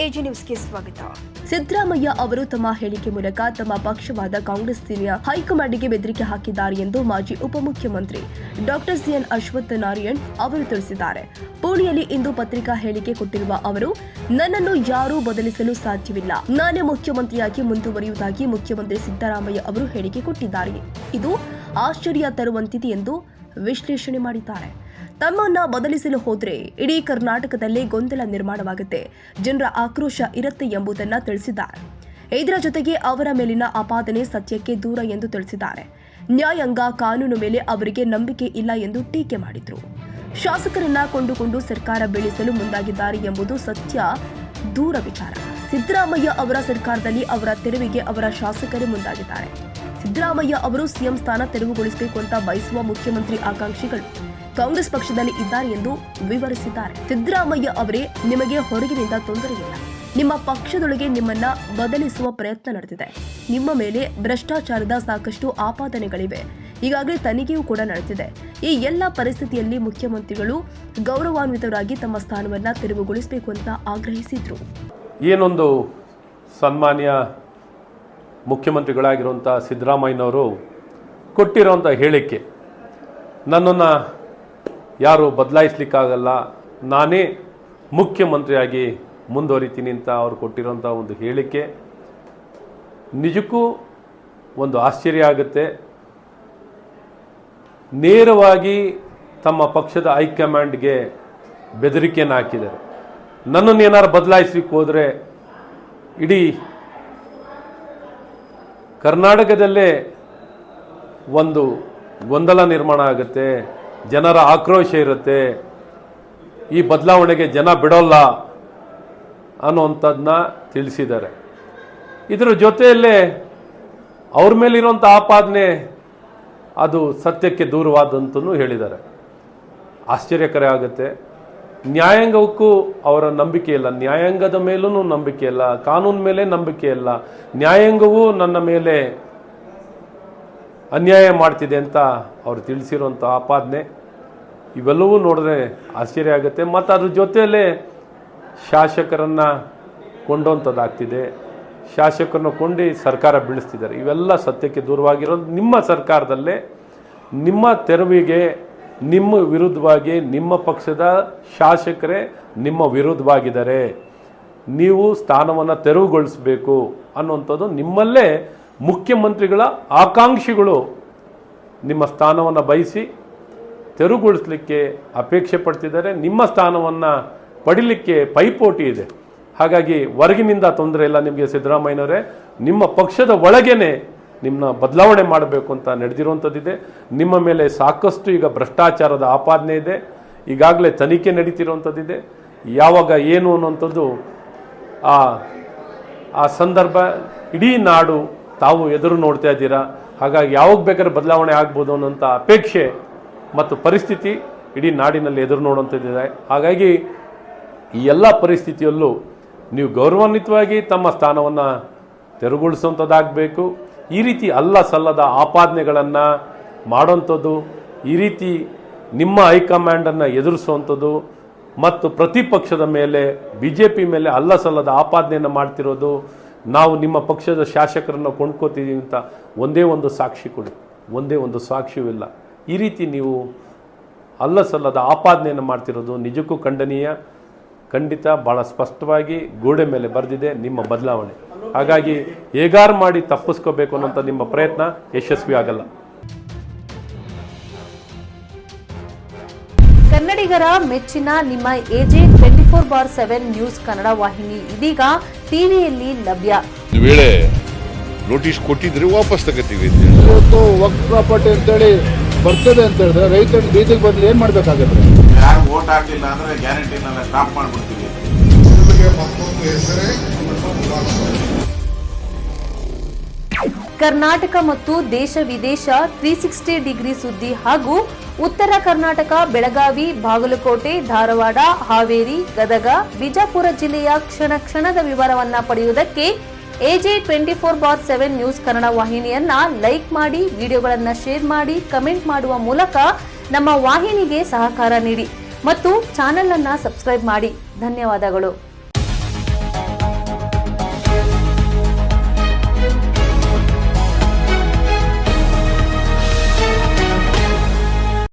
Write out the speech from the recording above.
AG ನ್ಯೂಸ್ಗೆ ಸ್ವಾಗತ. ಸಿದ್ದರಾಮಯ್ಯ ಅವರು ತಮ್ಮ ಹೇಳಿಕೆ ಮೂಲಕ ತಮ್ಮ ಪಕ್ಷವಾದ ಕಾಂಗ್ರೆಸ್ಸಿನ ಹೈಕಮಾಂಡ್ಗೆ ಬೆದರಿಕೆ ಹಾಕಿದ್ದಾರೆ ಎಂದು ಮಾಜಿ ಉಪಮುಖ್ಯಮಂತ್ರಿ ಡಾಕ್ಟರ್ ಸಿಎನ್ ಅಶ್ವತ್ಥನಾರಾಯಣ್ ಅವರು ತಿಳಿಸಿದ್ದಾರೆ. ಪುಣೆಯಲ್ಲಿ ಇಂದು ಪತ್ರಿಕಾ ಹೇಳಿಕೆ ಕೊಟ್ಟಿರುವ ಅವರು, ನನ್ನನ್ನು ಯಾರೂ ಬದಲಿಸಲು ಸಾಧ್ಯವಿಲ್ಲ, ನಾನೇ ಮುಖ್ಯಮಂತ್ರಿಯಾಗಿ ಮುಂದುವರಿಯುವುದಾಗಿ ಮುಖ್ಯಮಂತ್ರಿ ಸಿದ್ದರಾಮಯ್ಯ ಅವರು ಹೇಳಿಕೆ ಕೊಟ್ಟಿದ್ದಾರೆ. ಇದು ಆಶ್ಚರ್ಯ ತರುವಂತಿದೆ ಎಂದು ವಿಶ್ಲೇಷಣೆ ಮಾಡಿದ್ದಾರೆ. ತಮ್ಮನ್ನ ಬದಲಿಸಲು ಹೋದ್ರೆ ಇಡೀ ಕರ್ನಾಟಕದಲ್ಲೇ ಗೊಂದಲ ನಿರ್ಮಾಣವಾಗುತ್ತೆ, ಜನರ ಆಕ್ರೋಶ ಇರುತ್ತೆ ಎಂಬುದನ್ನು ತಿಳಿಸಿದ್ದಾರೆ. ಇದರ ಜೊತೆಗೆ ಅವರ ಮೇಲಿನ ಆಪಾದನೆ ಸತ್ಯಕ್ಕೆ ದೂರ ಎಂದು ತಿಳಿಸಿದ್ದಾರೆ. ನ್ಯಾಯಾಂಗ ಕಾನೂನು ಮೇಲೆ ಅವರಿಗೆ ನಂಬಿಕೆ ಇಲ್ಲ ಎಂದು ಟೀಕೆ ಮಾಡಿದ್ರು. ಶಾಸಕರನ್ನ ಕೊಂಡುಕೊಂಡು ಸರ್ಕಾರ ಬೀಳಿಸಲು ಮುಂದಾಗಿದ್ದಾರೆ ಎಂಬುದು ಸತ್ಯ ದೂರ ವಿಚಾರ. ಸಿದ್ದರಾಮಯ್ಯ ಅವರ ಸರ್ಕಾರದಲ್ಲಿ ಅವರ ತೆರವಿಗೆ ಅವರ ಶಾಸಕರೇ ಮುಂದಾಗಿದ್ದಾರೆ. ಸಿದ್ದರಾಮಯ್ಯ ಅವರು ಸಿಎಂ ಸ್ಥಾನ ತೆರವುಗೊಳಿಸಬೇಕು ಅಂತ ಬಯಸುವ ಮುಖ್ಯಮಂತ್ರಿ ಆಕಾಂಕ್ಷಿಗಳು ಕಾಂಗ್ರೆಸ್ ಪಕ್ಷದಲ್ಲಿ ಇದ್ದಾರೆ ಎಂದು ವಿವರಿಸಿದ್ದಾರೆ. ಸಿದ್ದರಾಮಯ್ಯ ಅವರೇ, ನಿಮಗೆ ಹೊರಗಿನಿಂದ ತೊಂದರೆ ಇಲ್ಲ, ನಿಮ್ಮ ಪಕ್ಷದೊಳಗೆ ನಿಮ್ಮನ್ನ ಬದಲಿಸುವ ಪ್ರಯತ್ನ ನಡೆದಿದೆ. ನಿಮ್ಮ ಮೇಲೆ ಭ್ರಷ್ಟಾಚಾರದ ಸಾಕಷ್ಟು ಆಪಾದನೆಗಳಿವೆ, ಈಗಾಗಲೇ ತನಿಖೆಯೂ ಕೂಡ ನಡೆದಿದೆ. ಈ ಎಲ್ಲ ಪರಿಸ್ಥಿತಿಯಲ್ಲಿ ಮುಖ್ಯಮಂತ್ರಿಗಳು ಗೌರವಾನ್ವಿತರಾಗಿ ತಮ್ಮ ಸ್ಥಾನವನ್ನ ತೆರವುಗೊಳಿಸಬೇಕು ಅಂತ ಆಗ್ರಹಿಸಿದ್ರು. ಏನೊಂದು ಸನ್ಮಾನ್ಯ ಮುಖ್ಯಮಂತ್ರಿಗಳಾಗಿರುವಂಥ ಸಿದ್ದರಾಮಯ್ಯನವರು ಕೊಟ್ಟಿರುವಂಥ ಹೇಳಿಕೆ, ನನ್ನನ್ನು ಯಾರು ಬದಲಾಯಿಸಲಿಕ್ಕಾಗಲ್ಲ, ನಾನೇ ಮುಖ್ಯಮಂತ್ರಿಯಾಗಿ ಮುಂದುವರಿತೀನಿ ಅಂತ ಅವರು ಕೊಟ್ಟಿರೋಂಥ ಒಂದು ಹೇಳಿಕೆ ನಿಜಕ್ಕೂ ಒಂದು ಆಶ್ಚರ್ಯ ಆಗುತ್ತೆ. ನೇರವಾಗಿ ತಮ್ಮ ಪಕ್ಷದ ಹೈಕಮಾಂಡ್ಗೆ ಬೆದರಿಕೆಯನ್ನು ಹಾಕಿದ್ದಾರೆ. ನನ್ನನ್ನು ಏನಾರು ಬದಲಾಯಿಸಲಿಕ್ಕೆ ಹೋದರೆ ಇಡೀ ಕರ್ನಾಟಕದಲ್ಲೇ ಒಂದು ಗೊಂದಲ ನಿರ್ಮಾಣ ಆಗುತ್ತೆ, ಜನರ ಆಕ್ರೋಶ ಇರುತ್ತೆ, ಈ ಬದಲಾವಣೆಗೆ ಜನ ಬಿಡೋಲ್ಲ ಅನ್ನುವಂಥದ್ದನ್ನ ತಿಳಿಸಿದ್ದಾರೆ. ಇದರ ಜೊತೆಯಲ್ಲೇ ಅವ್ರ ಮೇಲಿರುವಂಥ ಆಪಾದನೆ ಅದು ಸತ್ಯಕ್ಕೆ ದೂರವಾದಂತೂ ಹೇಳಿದ್ದಾರೆ. ಆಶ್ಚರ್ಯಕರ ಆಗುತ್ತೆ. ನ್ಯಾಯಾಂಗಕ್ಕೂ ಅವರ ನಂಬಿಕೆ ಇಲ್ಲ, ನ್ಯಾಯಾಂಗದ ಮೇಲೂ ನಂಬಿಕೆ ಇಲ್ಲ, ಕಾನೂನು ಮೇಲೆ ನಂಬಿಕೆ ಇಲ್ಲ, ನ್ಯಾಯಾಂಗವೂ ನನ್ನ ಮೇಲೆ ಅನ್ಯಾಯ ಮಾಡ್ತಿದೆ ಅಂತ ಅವರು ತಿಳಿಸಿರುವಂಥ ಆಪಾದನೆ ಇವೆಲ್ಲವೂ ನೋಡಿದ್ರೆ ಆಶ್ಚರ್ಯ ಆಗುತ್ತೆ. ಮತ್ತು ಅದ್ರ ಜೊತೆಯಲ್ಲೇ ಶಾಸಕರನ್ನು ಕೊಂಡೋಂಥದ್ದಾಗ್ತಿದೆ, ಶಾಸಕರನ್ನು ಕೊಂಡು ಸರ್ಕಾರ ಬೀಳಿಸ್ತಿದ್ದಾರೆ. ಇವೆಲ್ಲ ಸತ್ಯಕ್ಕೆ ದೂರವಾಗಿರೋ ನಿಮ್ಮ ಸರ್ಕಾರದಲ್ಲೇ ನಿಮ್ಮ ತೆರವಿಗೆ ನಿಮ್ಮ ವಿರುದ್ಧವಾಗಿ ನಿಮ್ಮ ಪಕ್ಷದ ಶಾಸಕರೇ ನಿಮ್ಮ ವಿರುದ್ಧವಾಗಿದ್ದಾರೆ, ನೀವು ಸ್ಥಾನವನ್ನು ತೆರವುಗೊಳಿಸಬೇಕು ಅನ್ನುವಂಥದ್ದು ನಿಮ್ಮಲ್ಲೇ ಮುಖ್ಯಮಂತ್ರಿಗಳ ಆಕಾಂಕ್ಷಿಗಳು ನಿಮ್ಮ ಸ್ಥಾನವನ್ನು ಬಯಸಿ ತೆರವುಗೊಳಿಸಲಿಕ್ಕೆ ಅಪೇಕ್ಷೆ ಪಡ್ತಿದ್ದಾರೆ. ನಿಮ್ಮ ಸ್ಥಾನವನ್ನು ಪಡಿಲಿಕ್ಕೆ ಪೈಪೋಟಿ ಇದೆ. ಹಾಗಾಗಿ ಹೊರಗಿನಿಂದ ತೊಂದರೆ ಇಲ್ಲ ನಿಮಗೆ ಸಿದ್ದರಾಮಯ್ಯನವರೇ, ನಿಮ್ಮ ಪಕ್ಷದ ಒಳಗೇನೆ ನಿಮ್ಮನ್ನ ಬದಲಾವಣೆ ಮಾಡಬೇಕು ಅಂತ ನಡೆದಿರುವಂಥದ್ದಿದೆ. ನಿಮ್ಮ ಮೇಲೆ ಸಾಕಷ್ಟು ಈಗ ಭ್ರಷ್ಟಾಚಾರದ ಆಪಾದನೆ ಇದೆ, ಈಗಾಗಲೇ ತನಿಖೆ ನಡೀತಿರುವಂಥದ್ದಿದೆ. ಯಾವಾಗ ಏನು ಅನ್ನುವಂಥದ್ದು ಆ ಸಂದರ್ಭ ಇಡೀ ನಾಡು ತಾವು ಎದುರು ನೋಡ್ತಾ ಇದ್ದೀರಾ. ಹಾಗಾಗಿ ಯಾವಾಗ ಬೇಕಾದ್ರೆ ಬದಲಾವಣೆ ಆಗ್ಬೋದು ಅನ್ನೋಂಥ ಅಪೇಕ್ಷೆ ಮತ್ತು ಪರಿಸ್ಥಿತಿ ಇಡೀ ನಾಡಿನಲ್ಲಿ ಎದುರು ನೋಡುವಂಥದ್ದಿದೆ. ಹಾಗಾಗಿ ಈ ಎಲ್ಲ ಪರಿಸ್ಥಿತಿಯಲ್ಲೂ ನೀವು ಗೌರವಾನ್ವಿತವಾಗಿ ತಮ್ಮ ಸ್ಥಾನವನ್ನು ತೆರವುಗೊಳಿಸುವಂಥದ್ದಾಗಬೇಕು. ಈ ರೀತಿ ಅಲ್ಲ ಸಲ್ಲದ ಆಪಾದನೆಗಳನ್ನು ಮಾಡೋಂಥದ್ದು, ಈ ರೀತಿ ನಿಮ್ಮ ಹೈಕಮಾಂಡನ್ನು ಎದುರಿಸುವಂಥದ್ದು ಮತ್ತು ಪ್ರತಿಪಕ್ಷದ ಮೇಲೆ BJP ಮೇಲೆ ಅಲ್ಲ ಸಲ್ಲದ ಆಪಾದನೆಯನ್ನು ಮಾಡ್ತಿರೋದು, ನಾವು ನಿಮ್ಮ ಪಕ್ಷದ ಶಾಸಕರನ್ನು ಕೊಂಡ್ಕೋತೀವಿ ಅಂತ ಒಂದೇ ಒಂದು ಸಾಕ್ಷಿ ಕೊಡಿ, ಒಂದೇ ಒಂದು ಸಾಕ್ಷ್ಯವಿಲ್ಲ. ಈ ರೀತಿ ನೀವು ಅಲ್ಲ ಸಲ್ಲದ ಆಪಾದನೆಯನ್ನು ಮಾಡ್ತಿರೋದು ನಿಜಕ್ಕೂ ಖಂಡನೀಯ. ಖಂಡಿತ ಭಾಳ ಸ್ಪಷ್ಟವಾಗಿ ಗೋಡೆ ಮೇಲೆ ಬರೆದಿದೆ ನಿಮ್ಮ ಬದಲಾವಣೆ. ಹಾಗಾಗಿ ಹೇಗಾರು ಮಾಡಿ ತಪ್ಪಿಸ್ಕೋಬೇಕು ಅನ್ನೋಂಥ ನಿಮ್ಮ ಪ್ರಯತ್ನ ಯಶಸ್ವಿ ಆಗಲ್ಲ. ಕನ್ನಡಿಗರ ಮೆಚ್ಚಿನ ನಿಮ್ಮ AJ 24/7 ನ್ಯೂಸ್ ಕನ್ನಡ ವಾಹಿನಿ ಇದೀಗ ಟಿವಿಯಲ್ಲಿ ಲಭ್ಯ. ವೇಳೆ ನೋಟಿಸ್ ಕೊಟ್ಟಿದ್ರೆ ವಾಪಸ್ ತಗೋತೀವಿ. ಇವತ್ತು ವಕ್ಫ್ ಪ್ರಾಪರ್ಟಿ ಅಂತೇಳಿ ಬರ್ತದೆ ಅಂತ ಹೇಳಿದ್ರೆ ರೈತರ ಬೀದಿಗೆ ಬಂದು ಏನ್ ಮಾಡ್ಬೇಕಾಗತ್ತೆ? ಯಾರು ವೋಟ್ ಹಾಕಲಿಲ್ಲ ಅಂದ್ರೆ ಗ್ಯಾರಂಟಿನೆಲ್ಲ ಸ್ಟಾಪ್ ಮಾಡ್ಬಿಡ್ತೀವಿ. ಕರ್ನಾಟಕ ಮತ್ತು ದೇಶ ವಿದೇಶ 360 ಡಿಗ್ರಿ ಸುದ್ದಿ ಹಾಗೂ ಉತ್ತರ ಕರ್ನಾಟಕ, ಬೆಳಗಾವಿ, ಬಾಗಲಕೋಟೆ, ಧಾರವಾಡ, ಹಾವೇರಿ, ಗದಗ, ಬಿಜಾಪುರ ಜಿಲ್ಲೆಯ ಕ್ಷಣ ಕ್ಷಣದ ವಿವರವನ್ನ ಪಡೆಯುವುದಕ್ಕೆ AJ 24/7 ನ್ಯೂಸ್ ಕನ್ನಡ ವಾಹಿನಿಯನ್ನ ಲೈಕ್ ಮಾಡಿ, ವಿಡಿಯೋಗಳನ್ನ ಶೇರ್ ಮಾಡಿ, ಕಮೆಂಟ್ ಮಾಡುವ ಮೂಲಕ ನಮ್ಮ ವಾಹಿನಿಗೆ ಸಹಕಾರ ನೀಡಿ ಮತ್ತು ಚಾನೆಲ್ ಅನ್ನ ಸಬ್ಸ್ಕ್ರೈಬ್ ಮಾಡಿ. ಧನ್ಯವಾದಗಳು.